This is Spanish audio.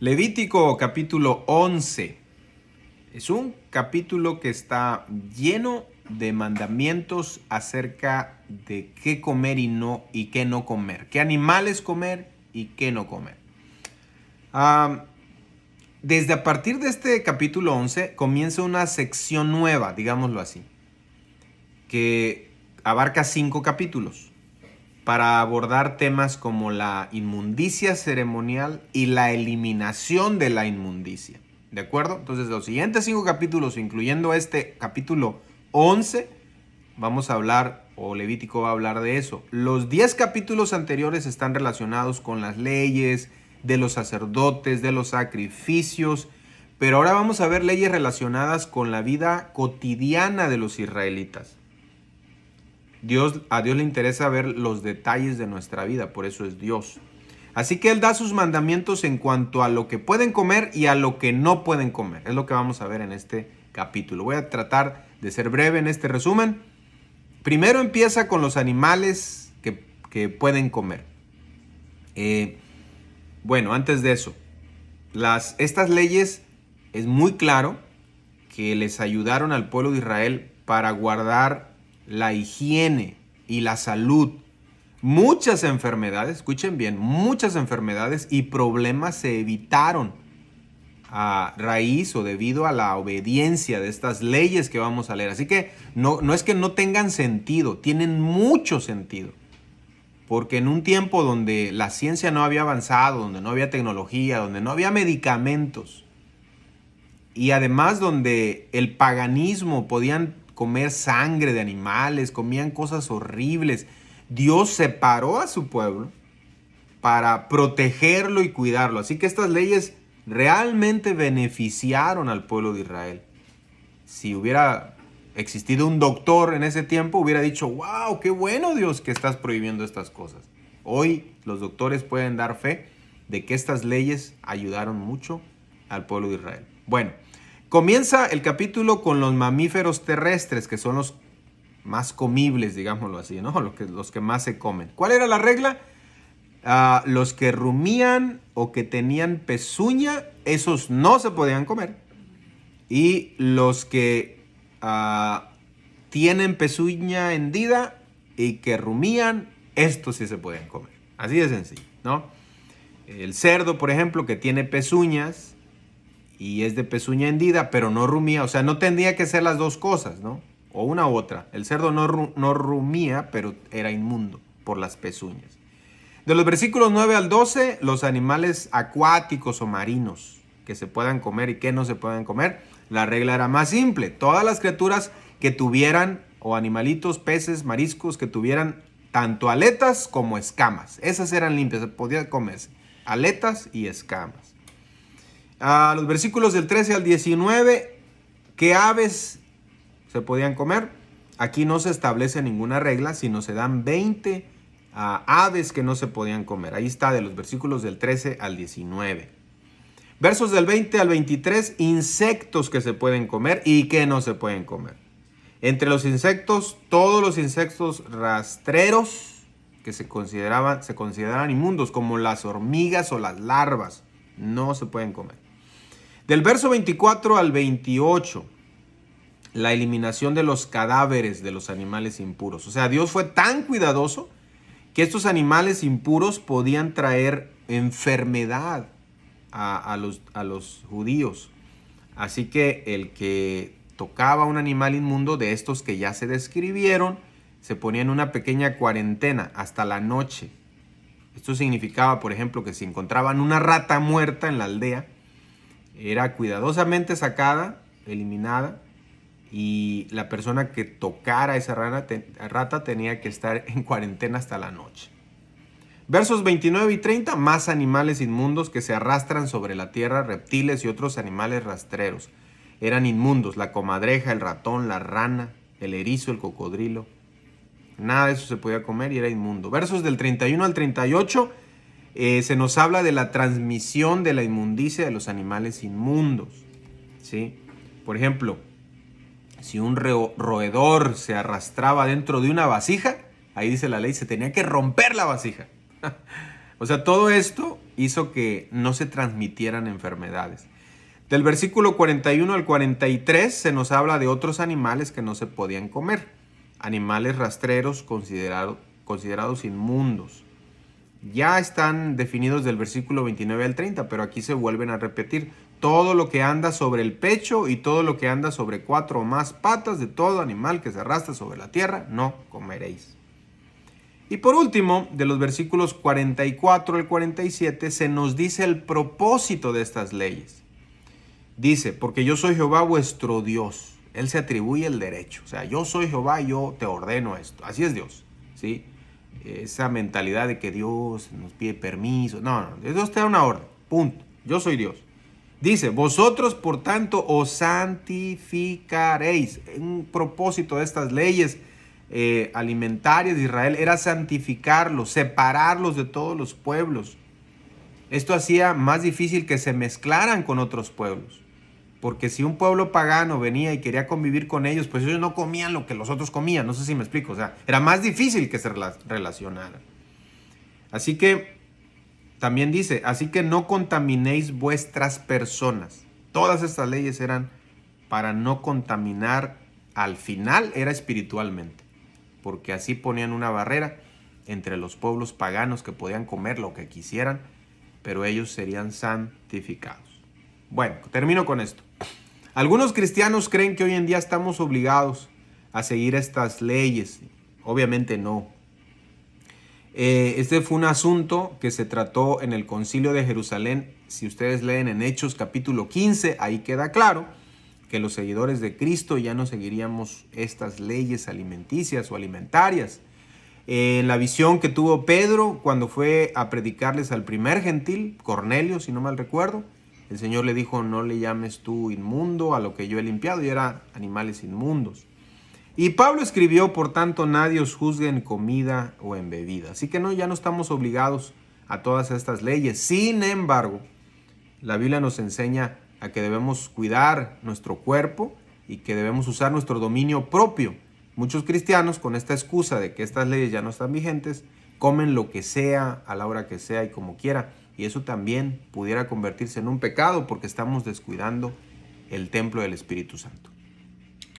Levítico capítulo 11 es un capítulo que está lleno de mandamientos acerca de qué comer y qué no comer, qué animales comer y qué no comer. Desde a partir de este capítulo 11 comienza una sección nueva, digámoslo así, que abarca 5 capítulos para abordar temas como la inmundicia ceremonial y la eliminación de la inmundicia. ¿De acuerdo? Entonces, los siguientes 5 capítulos, incluyendo este capítulo 11, vamos a hablar, o Levítico va a hablar de eso. Los 10 capítulos anteriores están relacionados con las leyes de los sacerdotes, de los sacrificios, pero ahora vamos a ver leyes relacionadas con la vida cotidiana de los israelitas. A Dios le interesa ver los detalles de nuestra vida, por eso es Dios. Así que Él da sus mandamientos en cuanto a lo que pueden comer y a lo que no pueden comer. Es lo que vamos a ver en este capítulo. Voy a tratar de ser breve en este resumen. Primero empieza con los animales que pueden comer. Bueno, antes de eso, estas leyes es muy claro que les ayudaron al pueblo de Israel para guardar la higiene y la salud. Muchas enfermedades, escuchen bien, muchas enfermedades y problemas se evitaron a raíz o debido a la obediencia de estas leyes que vamos a leer. Así que no es que no tengan sentido, tienen mucho sentido. Porque en un tiempo donde la ciencia no había avanzado, donde no había tecnología, donde no había medicamentos, y además donde el paganismo podían comer sangre de animales, comían cosas horribles, Dios separó a su pueblo para protegerlo y cuidarlo. Así que estas leyes realmente beneficiaron al pueblo de Israel. Si hubiera existido un doctor en ese tiempo, hubiera dicho, wow, qué bueno Dios que estás prohibiendo estas cosas. Hoy los doctores pueden dar fe de que estas leyes ayudaron mucho al pueblo de Israel. Bueno, comienza el capítulo con los mamíferos terrestres, que son los más comibles, digámoslo así, ¿no? Los que más se comen. ¿Cuál era la regla? Los que rumían o que tenían pezuña, esos no se podían comer. Y los que tienen pezuña hendida y que rumían, estos sí se pueden comer. Así de sencillo, ¿no? El cerdo, por ejemplo, que tiene pezuñas y es de pezuña hendida, pero no rumía, o sea, no tendría que ser las dos cosas, ¿no? O una u otra. El cerdo no rumía, pero era inmundo por las pezuñas. De los versículos 9 al 12, los animales acuáticos o marinos que se puedan comer y que no se puedan comer, la regla era más simple. Todas las criaturas que tuvieran, o animalitos, peces, mariscos, que tuvieran tanto aletas como escamas. Esas eran limpias, se podían comerse. Aletas y escamas. Los versículos del 13 al 19, ¿qué aves se podían comer? Aquí no se establece ninguna regla, sino se dan 20 aves que no se podían comer. Ahí está, de los versículos del 13 al 19. Versos del 20 al 23, insectos que se pueden comer y que no se pueden comer. Entre los insectos, todos los insectos rastreros que se consideraban inmundos, como las hormigas o las larvas, no se pueden comer. Del verso 24 al 28, la eliminación de los cadáveres de los animales impuros. O sea, Dios fue tan cuidadoso que estos animales impuros podían traer enfermedad a los judíos. Así que el que tocaba un animal inmundo de estos que ya se describieron, se ponía en una pequeña cuarentena hasta la noche. Esto significaba, por ejemplo, que si encontraban una rata muerta en la aldea, era cuidadosamente sacada, eliminada, y la persona que tocara esa rata tenía que estar en cuarentena hasta la noche. Versos 29 y 30, más animales inmundos que se arrastran sobre la tierra, reptiles y otros animales rastreros. Eran inmundos, la comadreja, el ratón, la rana, el erizo, el cocodrilo. Nada de eso se podía comer y era inmundo. Versos del 31 al 38, se nos habla de la transmisión de la inmundicia de los animales inmundos, ¿sí? Por ejemplo, si un roedor se arrastraba dentro de una vasija, ahí dice la ley, se tenía que romper la vasija. O sea, todo esto hizo que no se transmitieran enfermedades. Del versículo 41 al 43 se nos habla de otros animales que no se podían comer. Animales rastreros considerados inmundos. Ya están definidos del versículo 29 al 30, pero aquí se vuelven a repetir. Todo lo que anda sobre el pecho y todo lo que anda sobre 4 o más patas de todo animal que se arrastra sobre la tierra, no comeréis. Y por último, de los versículos 44 al 47, se nos dice el propósito de estas leyes. Dice, porque yo soy Jehová vuestro Dios. Él se atribuye el derecho. O sea, yo soy Jehová y yo te ordeno esto. Así es Dios, ¿sí? Esa mentalidad de que Dios nos pide permiso. No, Dios te da una orden. Punto. Yo soy Dios. Dice, vosotros por tanto os santificaréis. Un propósito de estas leyes alimentarias de Israel era santificarlos, separarlos de todos los pueblos. Esto hacía más difícil que se mezclaran con otros pueblos. Porque si un pueblo pagano venía y quería convivir con ellos, pues ellos no comían lo que los otros comían. No sé si me explico. O sea, era más difícil que se relacionaran. Así que también dice, así que no contaminéis vuestras personas. Todas estas leyes eran para no contaminar. Al final era espiritualmente. Porque así ponían una barrera entre los pueblos paganos que podían comer lo que quisieran, pero ellos serían santificados. Bueno, termino con esto. Algunos cristianos creen que hoy en día estamos obligados a seguir estas leyes. Obviamente no. Este fue un asunto que se trató en el Concilio de Jerusalén. Si ustedes leen en Hechos capítulo 15, ahí queda claro que los seguidores de Cristo ya no seguiríamos estas leyes alimenticias o alimentarias. En la visión que tuvo Pedro cuando fue a predicarles al primer gentil, Cornelio, si no mal recuerdo, el Señor le dijo, no le llames tú inmundo a lo que yo he limpiado, y eran animales inmundos. Y Pablo escribió, por tanto, nadie os juzgue en comida o en bebida. Así que no, ya no estamos obligados a todas estas leyes. Sin embargo, la Biblia nos enseña a que debemos cuidar nuestro cuerpo y que debemos usar nuestro dominio propio. Muchos cristianos, con esta excusa de que estas leyes ya no están vigentes, comen lo que sea, a la hora que sea y como quiera. Y eso también pudiera convertirse en un pecado porque estamos descuidando el templo del Espíritu Santo.